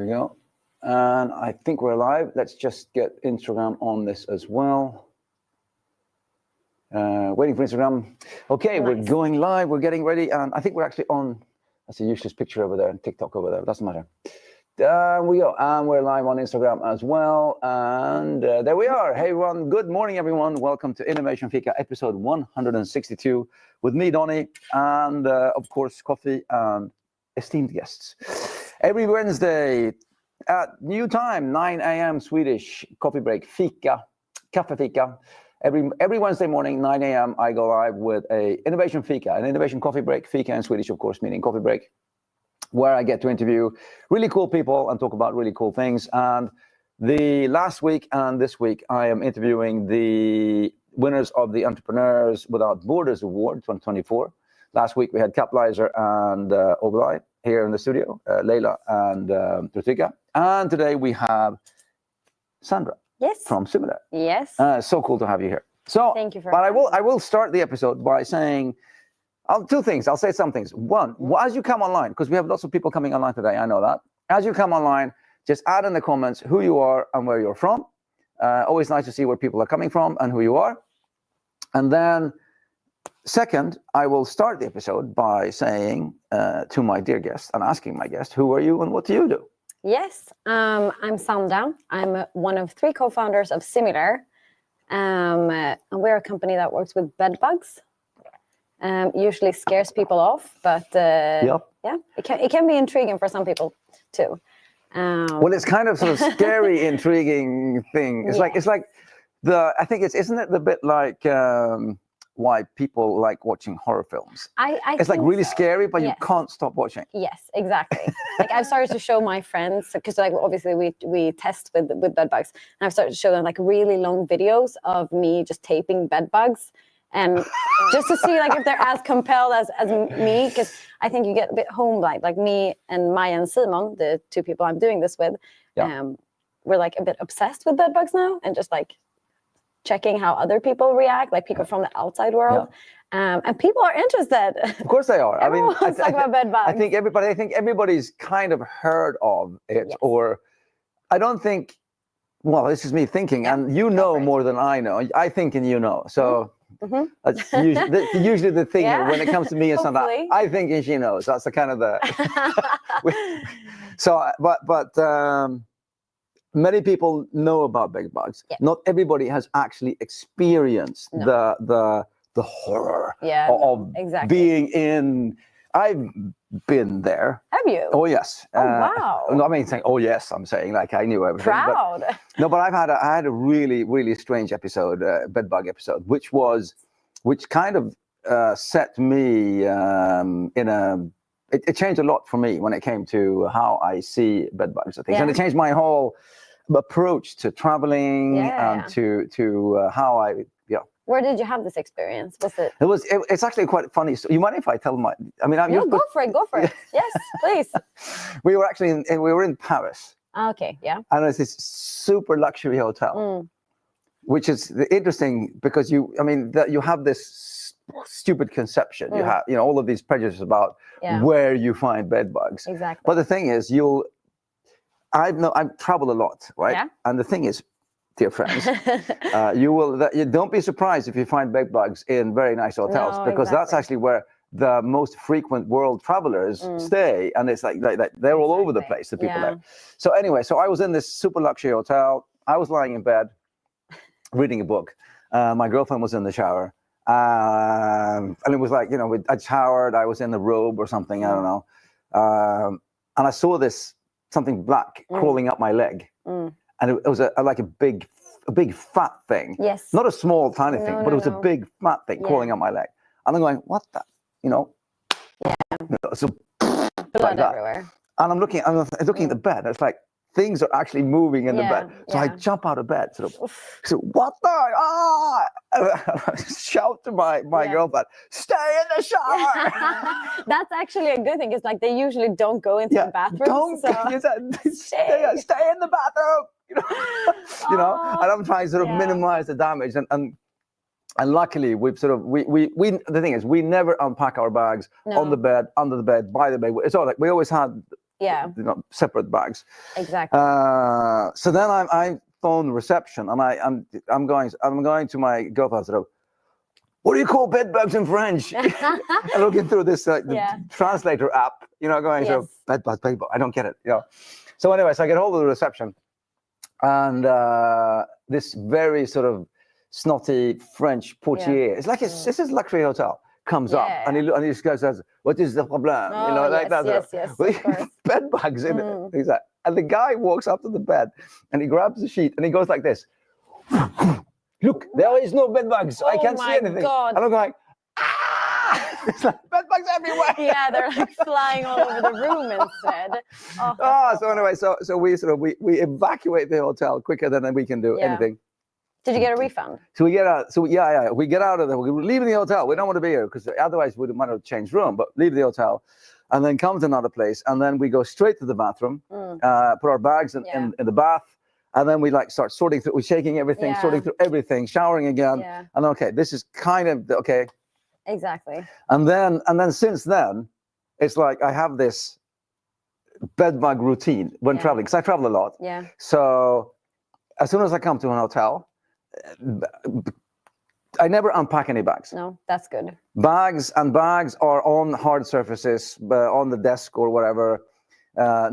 we go. And I think we're live. Let's just get Instagram on this as well. Waiting for Instagram. Okay, nice. We're going live. We're getting ready. And I think we're actually on. That's a useless picture over there and TikTok over there. Doesn't matter. We go. And we're live on Instagram as well. And there we are. Hey, everyone. Good morning, everyone. Welcome to Innovation Fika, episode 162 with me, Donny, and of course, coffee and esteemed guests. Every Wednesday at new time, 9 a.m. Swedish coffee break, fika, kaffe fika. Every Wednesday morning, 9 a.m., I go live with a innovation fika, an innovation coffee break, fika in Swedish, of course, meaning coffee break, where I get to interview really cool people and talk about really cool things. And the last week and this week, I am interviewing the winners of the Entrepreneurs Without Borders Award 2024. Last week, we had Caplyzer and Ovulai here in the studio, Leyla and Rutvika. And today we have Sandra. Yes. From SimulAir. Yes. So cool to have you here. So, thank you for but I will start the episode by saying two things. I'll say some things. One, as you come online, because we have lots of people coming online today, I know that. As you come online, just add in the comments who you are and where you're from. Always nice to see where people are coming from and who you are. And then, second, I will start the episode by saying to my dear guest and asking my guest, who are you and what do you do? Yes, I'm Sandra. I'm one of 3 co-founders of SimulAir. And we're a company that works with bedbugs. Usually scares people off, but yeah, it can be intriguing for some people too. Well, it's kind of sort of scary, intriguing thing. It's like I think isn't it the bit like why people like watching horror films? It's like really scary, but you can't stop watching. Yes, exactly. Like I've started to show my friends, because like obviously we test with bedbugs, and I've started to show them like really long videos of me just taping bedbugs, and just to see like if they're as compelled as me, because I think you get a bit home-like me and Maja and Simon, the 2 people I'm doing this with, we're like a bit obsessed with bedbugs now, and just like checking how other people react, like people from the outside world. And people are interested. Of course they are. Everyone wants to talk about bedbugs. I think everybody's kind of heard of it, or I don't think, well, this is me thinking, and you know more than I know. I think and you know. So that's usually the thing when it comes to me and Sandra. I think and she knows. That's the kind of the... So, but many people know about bedbugs. Yeah. Not everybody has actually experienced the horror of being in. I've been there. Have you? Oh yes. Oh wow. No, I mean saying oh yes. I'm saying like I knew everything. Proud. But I had a really really strange episode, bedbug episode, which kind of set me in a. It changed a lot for me when it came to how I see bedbugs. I think, and it changed my whole approach to traveling and to how I Where did you have this experience? Was it? It's actually quite funny. So you mind if I tell my? I mean, go for it. Yes, please. We were actually in Paris. Okay, yeah. And it's this super luxury hotel, which is interesting because you have this stupid conception. You have all of these prejudices about where you find bedbugs. Exactly. But the thing is, I've traveled a lot, right? Yeah. And the thing is, dear friends, you don't be surprised if you find bedbugs in very nice hotels, because that's actually where the most frequent world travelers stay, and it's like they're all over the place, the people there. So anyway, I was in this super luxury hotel. I was lying in bed, reading a book. My girlfriend was in the shower, and it was like I'd showered. I was in a robe or something. I don't know, and I saw something black crawling up my leg. And it was like a big fat thing. Yes. Not a small tiny thing, but it was a big fat thing crawling up my leg. And I'm going, what the, Yeah. So blood everywhere. And I'm looking at the bed. It's like things are actually moving in the bed. So I jump out of bed, so what the? I shout to my girlfriend, stay in the shower. That's actually a good thing. It's like they usually don't go into the bathroom. Stay in the bathroom. And I'm trying to sort of minimize the damage, and luckily we've sort of the thing is we never unpack our bags on the bed, under the bed, by the bed. It's all like we always had Yeah. Separate bags. Exactly. So then I phone reception, and I'm going to my girlfriend's room. What do you call bed bugs in French? I'm looking through this the translator app, going so bed bug. I don't get it, So anyway, so I get hold of the reception, and this very sort of snotty French portier. It's like this is luxury hotel. Comes up and he just goes, "What is the problem?" Like that. Yes. Bed bugs in it. Exactly. And the guy walks up to the bed and he grabs the sheet and he goes like this. Look, there is no bed bugs. I can't see anything. God. And I'm going, ah! It's like bed bugs everywhere. Yeah, they're like flying all over the room instead. So anyway, so we evacuate the hotel quicker than we can do anything. Did you get a refund? So we get out. We get out of there. We're leaving the hotel. We don't want to be here because otherwise we might have changed room. But leave the hotel, and then come to another place, and then we go straight to the bathroom. Put our bags in the bath, and then we start sorting through. We're shaking everything, sorting through everything, showering again, and okay, this is kind of okay. Exactly. And then since then, it's like I have this bed bug routine when traveling because I travel a lot. Yeah. So as soon as I come to an hotel, I never unpack any bags. No, that's good. Bags are on hard surfaces, on the desk or whatever.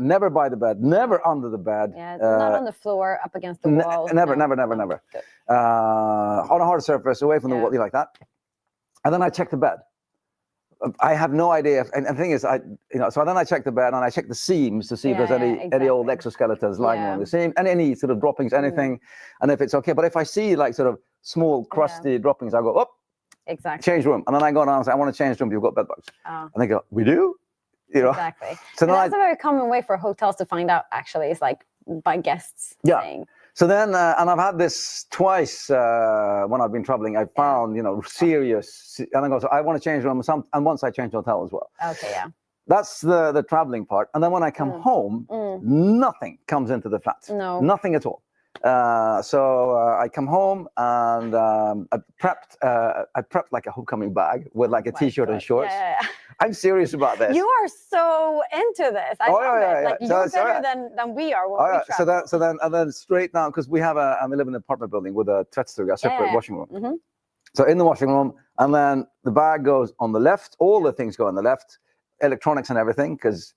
Never by the bed, never under the bed. Yeah, not on the floor, up against the wall. Never. Good. On a hard surface, away from the wall, like that. And then I check the bed. I have no idea. And the thing is, so then I check the bed and I check the seams to see if there's any old exoskeletons lying on the seam and any sort of droppings, anything, and if it's okay. But if I see sort of small crusty droppings, I go, change room. And then I go down and say, I want to change room. You've got bed bugs. And they go, we do? Exactly. So that's a very common way for hotels to find out, actually, is by guests saying. So then, and I've had this twice when I've been traveling. I found, serious, and I go, so I want to change room. And once I changed hotel as well. Okay, yeah. That's the traveling part. And then when I come home, nothing comes into the flat. No. Nothing at all. So I come home and I prepped like a homecoming bag with like a t-shirt and shorts. Yeah. I'm serious about this. You are so into this. I love it. Like, you're better than we are when we travel. So then straight now, because we live in an apartment building with a tvättstuga, a separate washing room. Mm-hmm. So in the washing room, and then the bag goes on the left. All the things go on the left, electronics and everything, because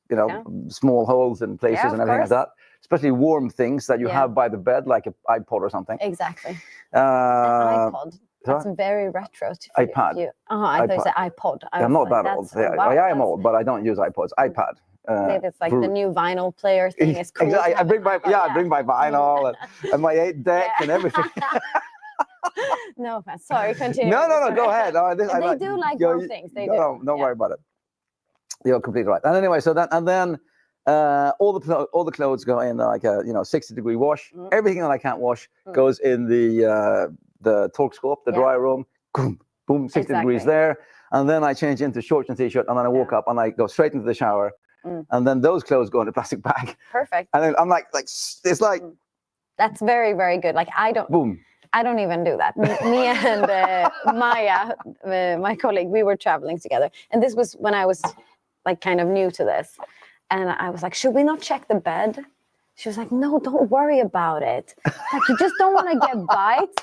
small holes in places and everything like that. Especially warm things that you have by the bed, like an iPod or something. Exactly. An iPod. That's very retro. iPad. I thought you said iPod. I'm not that old. I am old, but I don't use iPods. iPad. Maybe it's like the new vinyl player thing. Is cool. Exactly. I bring my vinyl and my 8 deck and everything. No, sorry. Continue. No. Go ahead. They do like warm things. They do. No, don't worry about it. You're completely right. And anyway, then all the clothes go in like a 60-degree wash. Everything that I can't wash goes in the Torkscope, the dry room. Boom, 60 degrees there. And then I change into shorts and t-shirt, and then I walk up and I go straight into the shower. And then those clothes go in a plastic bag. Perfect. And then I'm like it's like. That's very, very good. Like I don't even do that. Me and Maja, my colleague, we were traveling together, and this was when I was like kind of new to this. And I was like, should we not check the bed? She was like, no, don't worry about it. Like, you just don't want to get bites.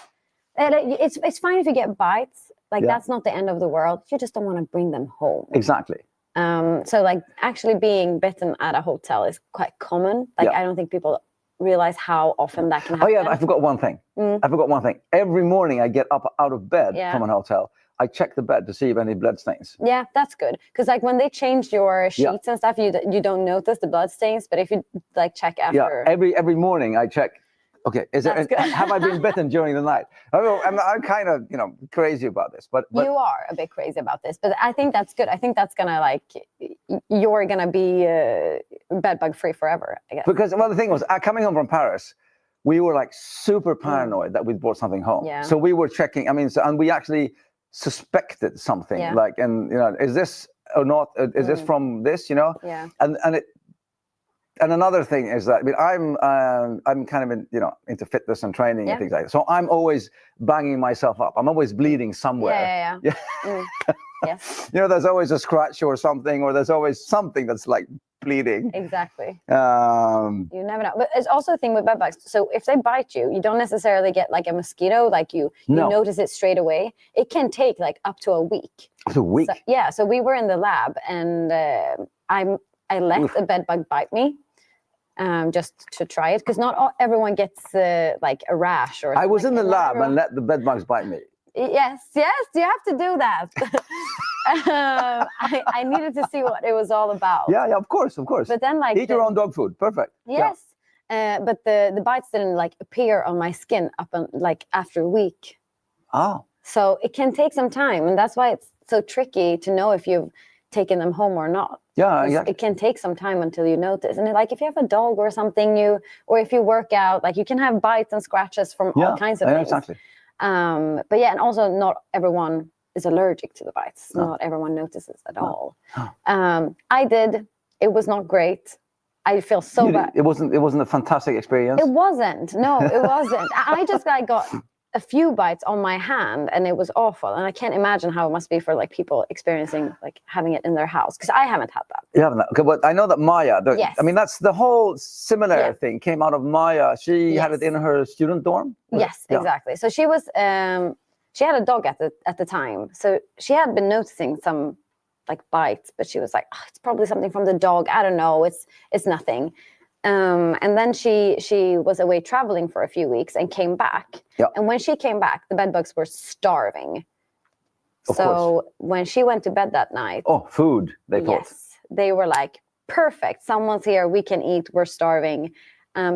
It's fine if you get bites. Like, that's not the end of the world. You just don't want to bring them home. Exactly. So, like, actually being bitten at a hotel is quite common. Like, I don't think people realize how often that can happen. Oh, yeah, I forgot one thing. Every morning I get up out of bed from an hotel. I check the bed to see if any blood stains. Yeah, that's good. Because like when they change your sheets and stuff, you don't notice the blood stains. But if you like check after, every morning I check. Okay, have I been bitten during the night? I'm kind of crazy about this, but you are a bit crazy about this. But I think that's good. I think that's gonna you're gonna be bed bug free forever, I guess. Because the thing was, coming home from Paris, we were like super paranoid that we brought something home. Yeah. So we were checking. And we actually suspected something, is this or not? Is this from this? Yeah. And another thing is that I'm kind of into fitness and training and things like that. So I'm always banging myself up. I'm always bleeding somewhere. Yeah. Yes. There's always a scratch or something, or there's always something that's like bleeding. Exactly. Um, You never know. But it's also a thing with bed bugs. So if they bite you, you don't necessarily get like a mosquito, like you No. notice it straight away. It can take like up to a week. it's a week. So, yeah. So we were in the lab and I let Oof. a bed bug bite me. Just to try it, because not everyone gets like a rash or. I was in the not lab everyone- and let the bed bugs bite me. Yes, you have to do that. I needed to see what it was all about. Yeah, of course. But then, like, Eat your own dog food. Perfect. yes, but the bites didn't like appear on my skin like after a week. Oh. So it can take some time, and that's why it's so tricky to know if you've taken them home or not. Yeah, exactly. It can take some time until you notice. And like if you have a dog or something or if you work out, like you can have bites and scratches from all kinds of things. Exactly. But yeah, and also not everyone is allergic to the bites. No. Not everyone notices at all. I did. It was not great. I feel so bad. It wasn't a fantastic experience. It wasn't. No, it wasn't. I just like got a few bites on my hand and it was awful. And I can't imagine how it must be for like people experiencing like having it in their house, because I haven't had that. You haven't. Okay, but I know that Maja. Yes. I mean, that's the whole SimulAir Yeah. thing came out of Maja. She had Yes. it in her student dorm. Yes, Yeah. exactly. So she was she had a dog at the time. So she had been noticing some like bites, but she was like, oh, it's probably something from the dog. I don't know. It's nothing. And then she was away traveling for a few weeks and came back. Yeah. And when she came back, the bed bugs were starving. Of so course. when she went to bed that night, Oh, food, they thought. yes, they were like, perfect. Someone's here. We can eat. We're starving.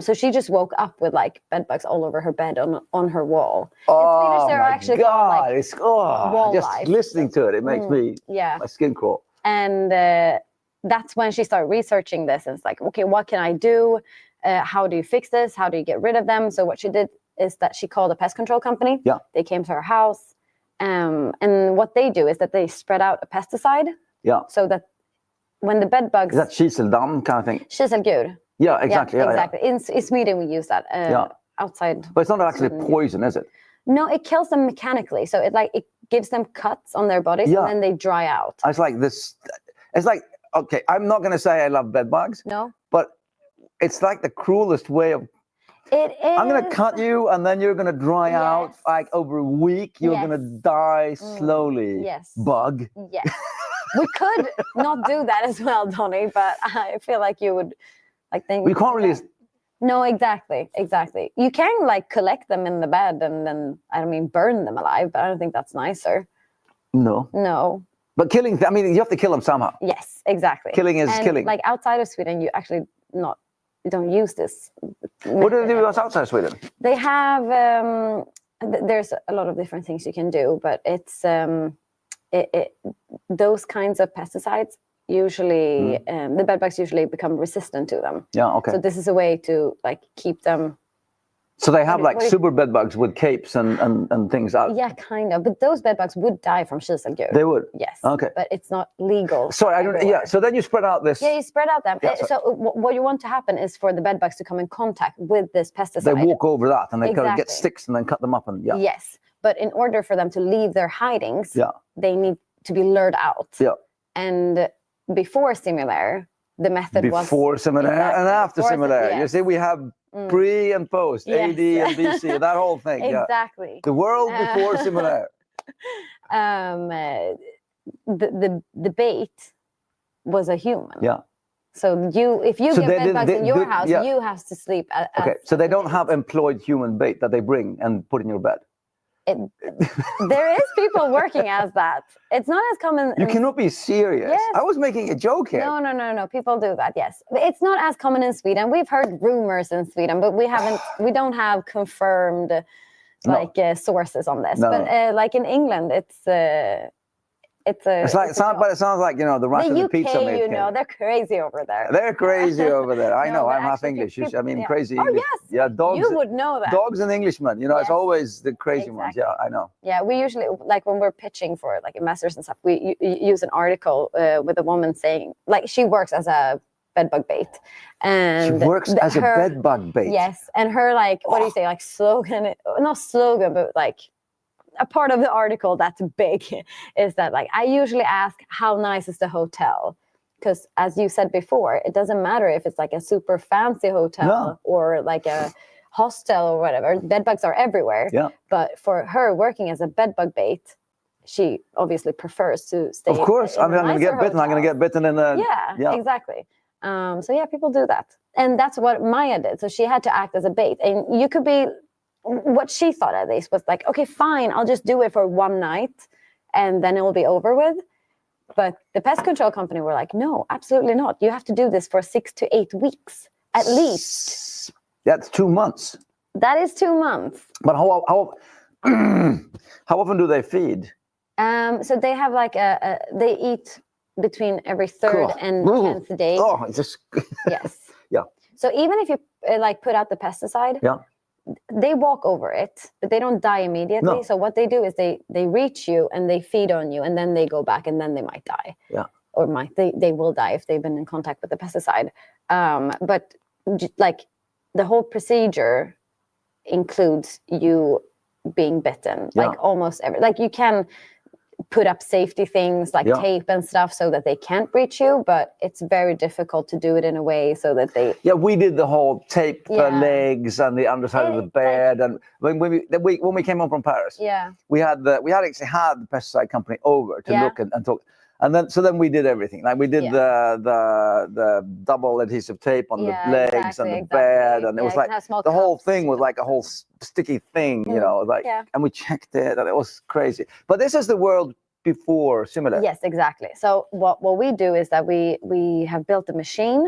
So she just woke up with like bed bugs all over her bed on her wall. Oh, Swedish, they're my actually called, God. like, It's, wall just lice. listening to it, it makes me, Yeah. my skin crawl. And that's when she started researching this. And it's like, okay, what can I do? How do you fix this? How do you get rid of them? So what she did is that she called a pest control company. Yeah. They came to her house. And what they do is that they spread out a pesticide. Yeah. So that when the bed bugs... Is that Kiseldam kind of thing? Kiselgur. Yeah, exactly. Yeah, exactly. In Sweden, we use that outside. But it's not actually poison, is it? No, it kills them mechanically. So it gives them cuts on their bodies and then they dry out. It's like this. It's like, okay, I'm not going to say I love bed bugs. No. But it's like the cruelest way of... It is. I'm going to cut you and then you're going to dry out Yes. like over a week. You're Yes. going to die slowly. Yes. Bug. Yes. We could not do that as well, Donny, but I feel like you would like think... We can't really... No, exactly. You can like collect them in the bed and then, I don't mean burn them alive, but I don't think that's nicer. No. But killing, I mean, you have to kill them somehow. Yes, exactly. Killing is killing. Like outside of Sweden, you actually you don't use this. What do they do outside Sweden? They have, there's a lot of different things you can do, but it's those kinds of pesticides usually, the bed bugs usually become resistant to them. Yeah, okay. So this is a way to like keep them. So they have like super bed bugs with capes and things out. Yeah, kind of. But those bed bugs would die from Kiselgur. They would? Yes. Okay. But it's not legal. Sorry, I don't, everywhere. yeah. So then you spread out this. Yeah, you spread out them. Yeah, so what you want to happen is for the bed bugs to come in contact with this pesticide. They walk over that and they kind of get Exactly. sticks and then cut them up and Yes. But in order for them to leave their hidings, they need to be lured out. Yeah. And before SimulAir, the method was... Before SimulAir and after Before SimulAir. yes. You see, we have pre and post, Yes. AD and BC, that whole thing. Exactly. Yeah. The world before SimulAir. The bait was a human. Yeah. So if you So get bed bugs in your house, you have to sleep. Okay, so they don't have employed human bait that they bring and put in your bed. There is people working as that. It's not as common. You cannot be serious. Yes. I was making a joke here. No. People do that. Yes, it's not as common in Sweden. We've heard rumors in Sweden, but we don't have confirmed sources on this. No. But like in England, it sounds like the Russian the UK, pizza maker. they're crazy over there. They're crazy over there. I No, know. but I'm half actually English. people- I mean, yeah. crazy. Oh, English. yes. Yeah, dogs. You would know that. Dogs and Englishmen. It's Yes. always the crazy ones. Exactly. Yeah, I know. Yeah, we usually, like when we're pitching for like investors and stuff, we use an article with a woman saying, like she works as a bedbug bait. And She works as a bedbug bait. Yes, and her like, what do you say, like slogan, not slogan, but like a part of the article that's big is that like, I usually ask, how nice is the hotel? because as you said before, it doesn't matter if it's like a super fancy hotel or like a hostel or whatever. Bed bugs are everywhere. Yeah. But for her working as a bed bug bait, she obviously prefers to stay. Of course, I'm going to get bitten. I'm going to get bitten in a... Yeah, exactly. So yeah, people do that. And that's what Maja did. So she had to act as a bait. And you could be, what she thought at least was like, okay, fine, I'll just do it for one night and then it will be over with. But the pest control company were like, no, absolutely not. You have to do this for 6 to 8 weeks, at least. That's 2 months. That is 2 months. But how often do they feed? So they have like they eat between every 3rd and 10th day. Oh, it's just... Yes. Yeah. So even if you like put out the pesticide, they walk over it, but they don't die immediately. No. So what they do is they reach you and they feed on you, and then they go back, and then they might die. Yeah. Or they will die if they've been in contact with the pesticide. But like the whole procedure includes you being bitten, like almost every, like you can put up safety things like tape and stuff so that they can't reach you, but it's very difficult to do it in a way so that they... Yeah, we did the whole tape legs and the underside of the bed, and when we came home from Paris, we had actually had the pesticide company over to look and talk, and then we did everything. Like we did the double adhesive tape on the legs and the bed, and it was like the whole thing was like a whole sticky thing, you know, like, and we checked it, and it was crazy. But this is the world before SimulAir. Yes, exactly. So what we do is that we have built a machine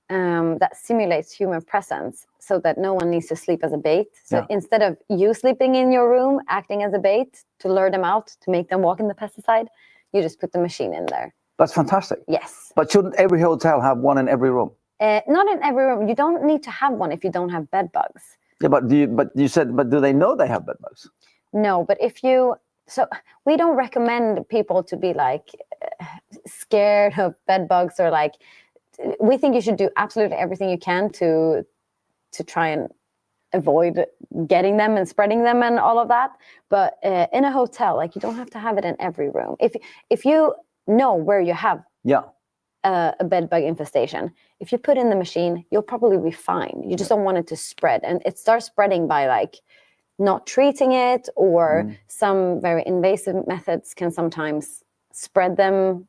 that simulates human presence so that no one needs to sleep as a bait. So instead of you sleeping in your room, acting as a bait to lure them out, to make them walk in the pesticide, you just put the machine in there. That's fantastic. Yes. But shouldn't every hotel have one in every room? Not in every room. You don't need to have one if you don't have bed bugs. Yeah, but do they know they have bed bugs? No, but so we don't recommend people to be like scared of bed bugs, or like, we think you should do absolutely everything you can to try and avoid getting them and spreading them and all of that. But in a hotel, like, you don't have to have it in every room. If you know where you have a bed bug infestation, if you put in the machine, you'll probably be fine. You just don't want it to spread, and it starts spreading by like not treating it, or some very invasive methods can sometimes spread them.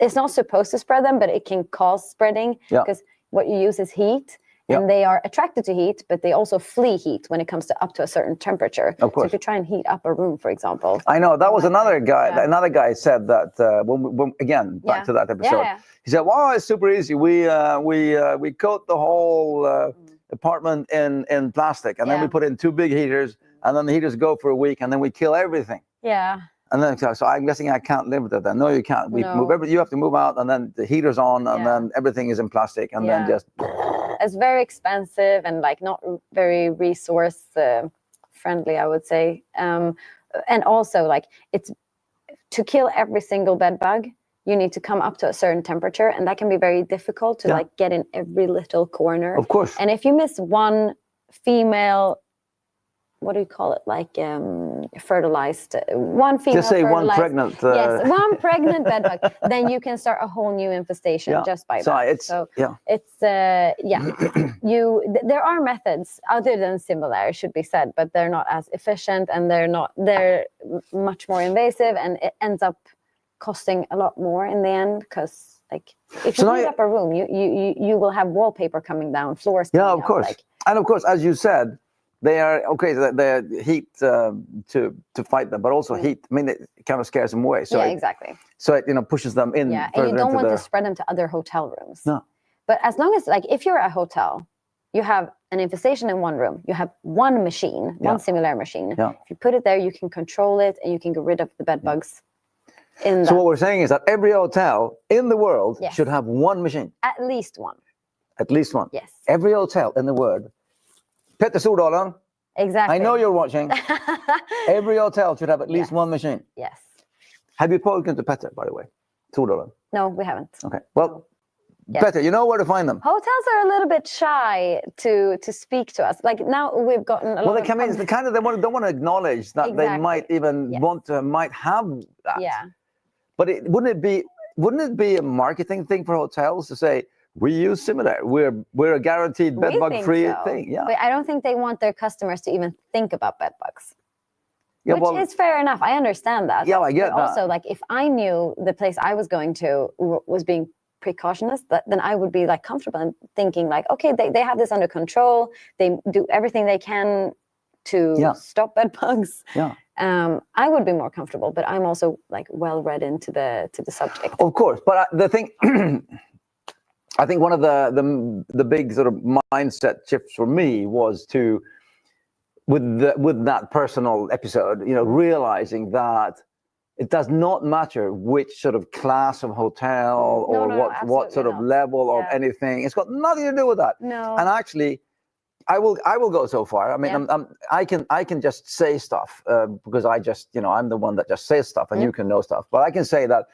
It's not supposed to spread them, but it can cause spreading because what you use is heat. And they are attracted to heat, but they also flee heat when it comes to up to a certain temperature. Of course. So if you try and heat up a room, for example. I know, that was another guy. Yeah. Another guy said that, again, back to that episode. He said, well, it's super easy. We coat the whole apartment in plastic, and then we put in 2 big heaters, and then the heaters go for a week, and then we kill everything. Yeah. And then, so I'm guessing I can't live with it then. No, you can't. You have to move out, and then the heater's on, and then everything is in plastic, and then just... It's very expensive and like not very resource friendly, I would say. And also, like, it's to kill every single bed bug, you need to come up to a certain temperature, and that can be very difficult to like get in every little corner. Of course. And if you miss one female, what do you call it? Like fertilized, one female. Just say one pregnant. Yes, one pregnant bed bug. Then you can start a whole new infestation just by that. There are methods other than SimulAir, should be said, but they're not as efficient, and they're much more invasive, and it ends up costing a lot more in the end, because like if you heat up a room, you will have wallpaper coming down, floors. Yeah, of course, and of course, as you said. They are okay. They're heat to fight them, but also heat. I mean, it kind of scares them away. So exactly. So it pushes them in. Yeah, and you don't want to spread them to other hotel rooms. No. But as long as, like, if you're at a hotel, you have an infestation in one room. You have one machine, one SimulAir machine. Yeah. If you put it there, you can control it, and you can get rid of the bed bugs. So what we're saying is that every hotel in the world should have one machine. At least one. At least one. Yes. Every hotel in the world. Peter Soldalan. Exactly. I know you're watching. Every hotel should have at least one machine. Yes. Have you spoken to Peter, by the way? Soldalan? No, we haven't. Okay. Well, Peter, you know where to find them. Hotels are a little bit shy to speak to us. Like, now we've gotten a lot of... Well, they come in, they don't want to acknowledge that they might even might have that. Yeah. But wouldn't it be wouldn't it be a marketing thing for hotels to say, we use SimulAir, we're a guaranteed We bedbug think free so. thing? Yeah. But I don't think they want their customers to even think about bedbugs. Yeah, Which is fair enough. I understand that. Yeah, I get but that. Also, like, if I knew the place I was going to was being precautionist, then I would be like comfortable and thinking like, okay, they have this under control. They do everything they can to stop bed bugs. Yeah. I would be more comfortable, but I'm also like well read into the subject. Of course, but the thing, I think one of the big sort of mindset shifts for me was to, with that personal episode, realizing that it does not matter which sort of class of hotel or what sort of level of anything. It's got nothing to do with that. No. And actually, I will go so far. I mean, I can just say stuff because I just, I'm the one that just says stuff, and you can know stuff. But I can say that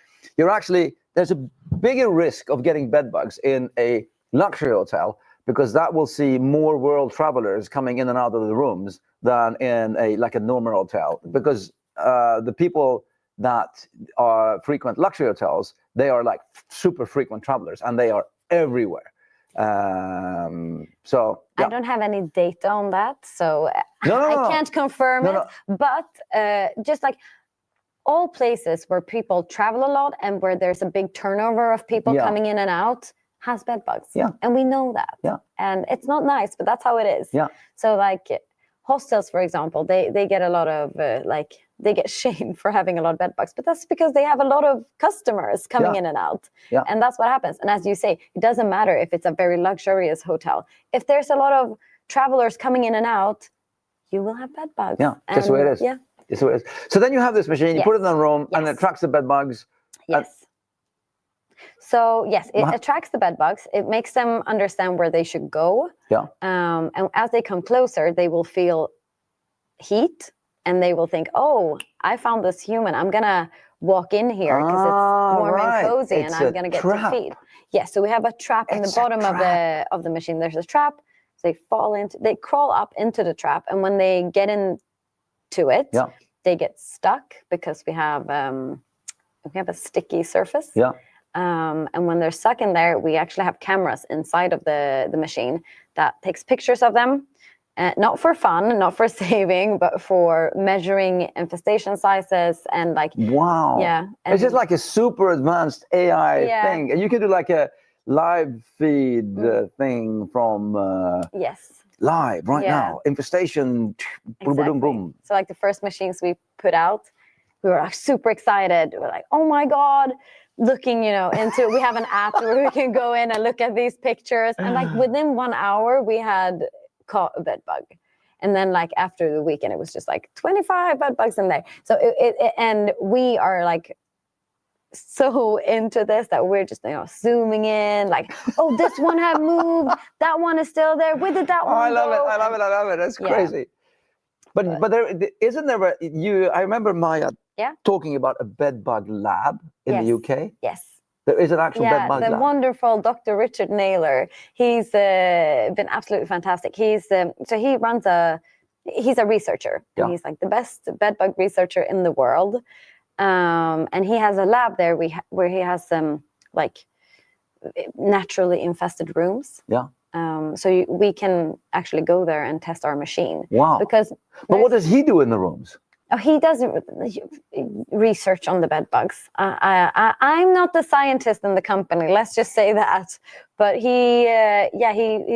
there's a bigger risk of getting bed bugs in a luxury hotel, because that will see more world travelers coming in and out of the rooms than in a normal hotel. Because the people that are frequent luxury hotels, they are like super frequent travelers, and they are everywhere. So I don't have any data on that, so no. I can't confirm it. But just like all places where people travel a lot and where there's a big turnover of people coming in and out has bed bugs. Yeah. And we know that. Yeah. And it's not nice, but that's how it is. Yeah. So like hostels, for example, they get a lot of they get shamed for having a lot of bed bugs, but that's because they have a lot of customers coming in and out. Yeah. And that's what happens. And as you say, it doesn't matter if it's a very luxurious hotel. If there's a lot of travelers coming in and out, you will have bed bugs. Yeah, that's the way it is. Yeah. That's the way it is. So then you have this machine, you put it in the room, and it tracks the bed bugs. Yes. So yes, it attracts the bed bugs. It makes them understand where they should go. Yeah. And as they come closer, they will feel heat, and they will think, "Oh, I found this human. I'm gonna walk in here because it's warm and cozy, and I'm gonna get to feed." Yes. So we have a trap in the bottom of the machine. There's a trap. So they crawl up into the trap, and when they get into it, they get stuck because we have a sticky surface. Yeah. And when they're stuck in there, we actually have cameras inside of the machine that takes pictures of them, not for fun, not for saving, but for measuring infestation sizes and like. Wow. Yeah. It's just like a super advanced AI thing. And you can do like a live feed thing from live right now. Infestation. Boom, boom, boom. So like the first machines we put out, we were like super excited. We're like, oh my God. Looking, into, we have an app where we can go in and look at these pictures. And like within 1 hour, we had caught a bed bug. And then like after the weekend, it was just like 25 bed bugs in there. So and we are like so into this that we're just zooming in, like, oh, this one had moved, that one is still there. Where did that one I love go? it. I love it. That's crazy. But there isn't there I remember Maja talking about a bed bug lab in the UK. Yes. There is an actual bed bug lab. The wonderful Dr. Richard Naylor. He's been absolutely fantastic. He's he's a researcher. And he's like the best bed bug researcher in the world. And he has a lab there where he has some like naturally infested rooms. Yeah. So we can actually go there and test our machine. Wow. But what does he do in the rooms? Oh, he does research on the bed bugs. I'm not the scientist in the company. Let's just say that. But he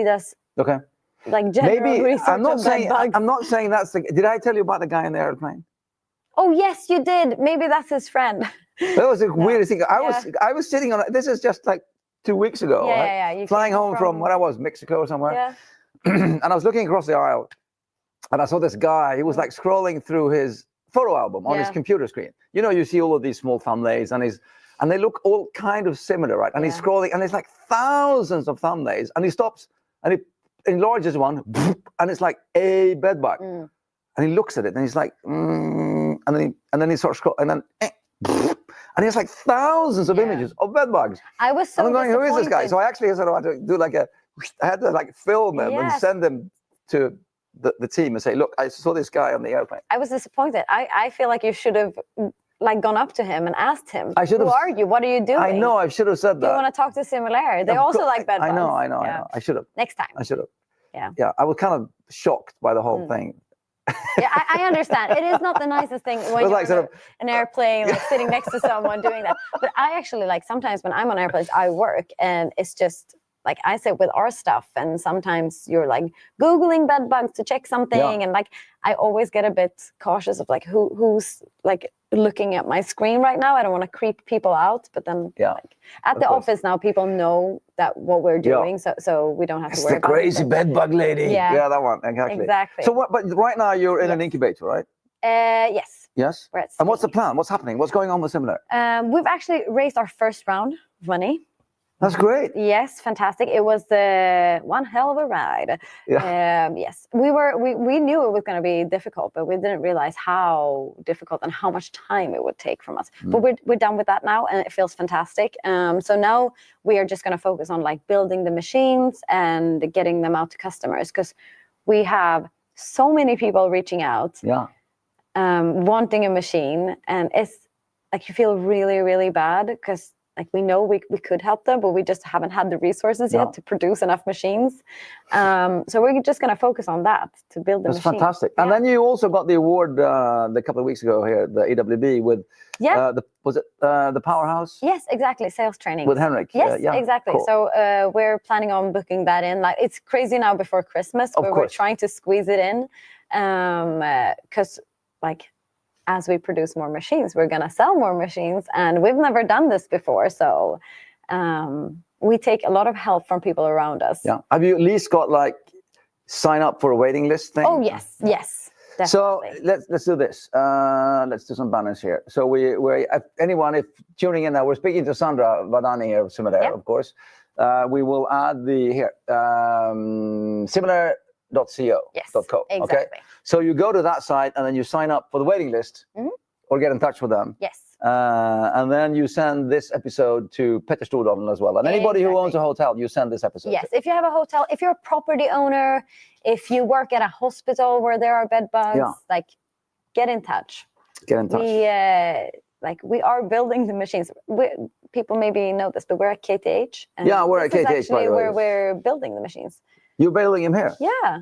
does. Okay. Like general research on bed bugs. I'm not saying that's the. Did I tell you about the guy in the airplane? Oh yes, you did. Maybe that's his friend. That was the weirdest thing. I was sitting on. This is just like 2 weeks ago. Yeah. Flying home from what I was, Mexico or somewhere. Yeah. And I was looking across the aisle. And I saw this guy, he was like scrolling through his photo album on his computer screen. You see all of these small thumbnails and they look all kind of similar, right? And he's scrolling and there's like thousands of thumbnails and he stops and he enlarges one and it's like a bed bug. And he looks at it and he's like, and then he starts scrolling and then, and it's like thousands of images of bed bugs. I was so I'm going, who is this guy? So I actually sort of had to do I had to like film them and send them to the team and say, look, I saw this guy on the airplane. I was disappointed. I feel like you should have like gone up to him and asked him, I should who have- are you? What are you doing? I know, I should have said Do you that. want to talk to SimulAir? They Of also course. like bed bugs. I know. Yeah. I should have. Next time. I should have. Yeah. Yeah, I was kind of shocked by the whole thing. Yeah, I understand. It is not the nicest thing when you're like on sort an airplane, like sitting next to someone doing that. But I actually like sometimes when I'm on airplanes, I work and it's just like I sit with our stuff, and sometimes you're like Googling bed bugs to check something, and like I always get a bit cautious of like who's like looking at my screen right now. I don't want to creep people out, but then like, at the office now, people know that what we're doing, so we don't have to worry about it. It's the crazy bed bug lady. Yeah, that one exactly. Exactly. So what? But right now you're in an incubator, right? Yes. Yes. And what's the plan? What's happening? What's going on with SimulAir? We've actually raised our first round of money. That's great. Yes, fantastic. It was one hell of a ride. Yeah. Yes, we knew it was going to be difficult, but we didn't realize how difficult and how much time it would take from us. But we're done with that now, and it feels fantastic. So now we are just going to focus on like building the machines and getting them out to customers, because we have so many people reaching out, wanting a machine, and it's like you feel really, really bad because. Like we know we could help them, but we just haven't had the resources yet to produce enough machines. So we're just going to focus on that to build the machine. That's fantastic. And then you also got the award a couple of weeks ago here at the EWB with the Powerhouse? Yes, exactly. Sales training with Henrik. Yes, exactly. Cool. So we're planning on booking that in. Like it's crazy now before Christmas, but we're trying to squeeze it in because like. As we produce more machines, we're going to sell more machines, and we've never done this before. So we take a lot of help from people around us. Yeah. Have you at least got like sign up for a waiting list thing? Oh, yes. Definitely. So let's do this. Let's do some balance here. So we're anyone if tuning in now, we're speaking to Sandra Vahdani here of SimulAir, of course. We will add the here SimulAir.co.co. Exactly. Okay. So you go to that site and then you sign up for the waiting list or get in touch with them. Yes. And then you send this episode to Petter Stordalen as well. And anybody who owns a hotel, you send this episode. Yes. If you have a hotel, if you're a property owner, if you work at a hospital where there are bed bugs, like get in touch. Get in touch. We are building the machines. People maybe know this, but we're at KTH. And we're at KTH. Actually, where we're building the machines. You're building them here? Yeah.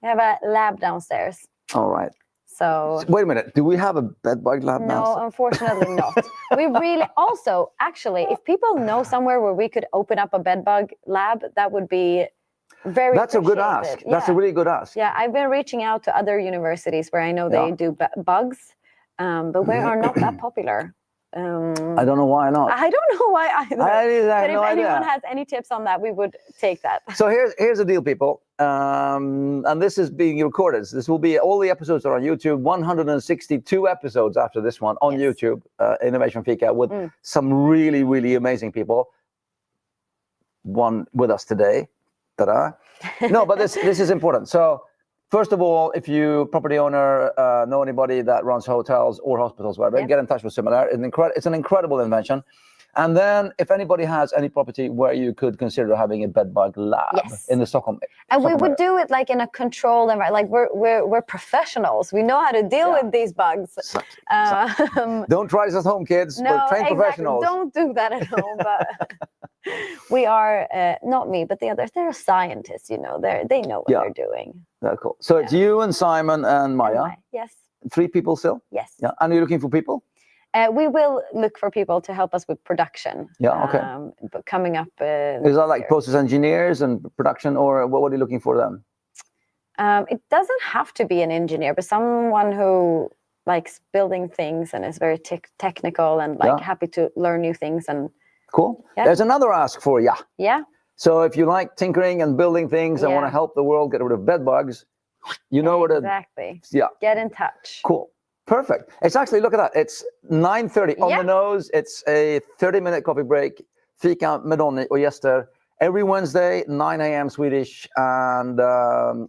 We have a lab downstairs. All right. So wait a minute. Do we have a bed bug lab now? No, unfortunately not. We really also actually, if people know somewhere where we could open up a bed bug lab, that would be very. That's a good ask. Yeah. That's a really good ask. Yeah, I've been reaching out to other universities where I know they do bugs, but we are not that popular. I don't know why not. I don't know why either. But if anyone has any tips on that, we would take that. So here's the deal, people. And this is being recorded. This will be all the episodes are on YouTube. 162 episodes after this one on YouTube. Innovation Fika with some really, really amazing people. One with us today. Ta-da! No, but this is important. So. First of all, if you property owner know anybody that runs hotels or hospitals, whatever, get in touch with SimulAir. It's an incredible invention. And then, if anybody has any property where you could consider having a bed bug lab in the Stockholm, and we would do it like in a controlled environment. Like we're professionals. We know how to deal with these bugs. Don't try this at home, kids. We're trained professionals. Don't do that at home. But we are not me, but the others. They're scientists. You know, they know what they're doing. That's cool. So it's you and Simon and Maja. Yes. 3 people still. Yes. Yeah. And you're looking for people. We will look for people to help us with production. Yeah, okay. But coming up... Is that like process engineers and production, or what are you looking for then? It doesn't have to be an engineer, but someone who likes building things and is very technical and happy to learn new things. And cool. There's another ask for you. Yeah. So if you like tinkering and building things and want to help the world get rid of bed bugs, you know where to... Exactly. Yeah. Get in touch. Cool. Perfect. It's actually, look at that. It's 9:30 on the nose. It's a 30-minute coffee break. Fika med Donny och gäster every Wednesday, 9 a.m. Swedish. And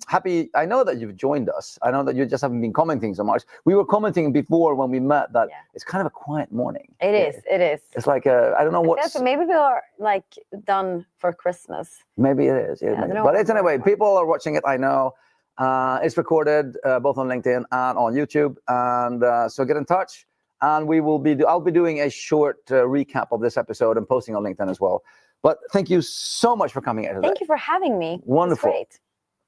happy, I know that you've joined us. I know that you just haven't been commenting so much. We were commenting before when we met that it's kind of a quiet morning. It is. It's like, I don't know what. Maybe we are like done for Christmas. Maybe it is. But it's anyway, people are watching it, I know. It's recorded both on LinkedIn and on YouTube. And so get in touch. And I'll be doing a short recap of this episode and posting on LinkedIn as well. But thank you so much for coming here today. Thank you for having me. Wonderful. Great.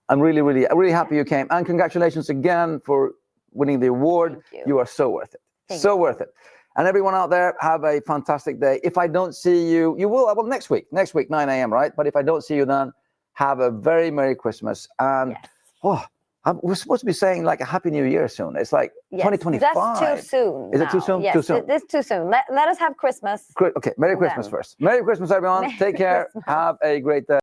I'm really happy you came. And congratulations again for winning the award. Thank you. You are so worth it. Thank Worth it. And everyone out there, have a fantastic day. If I don't see you, well, next week, 9 a.m., right? But if I don't see you then, have a very Merry Christmas. And we're supposed to be saying like a Happy New Year soon. It's like 2025. That's too soon. Is it too soon? Yes, Too soon. It's too soon. Let us have Christmas. Okay, Merry Christmas first. Merry Christmas, everyone. Take care. Christmas. Have a great day.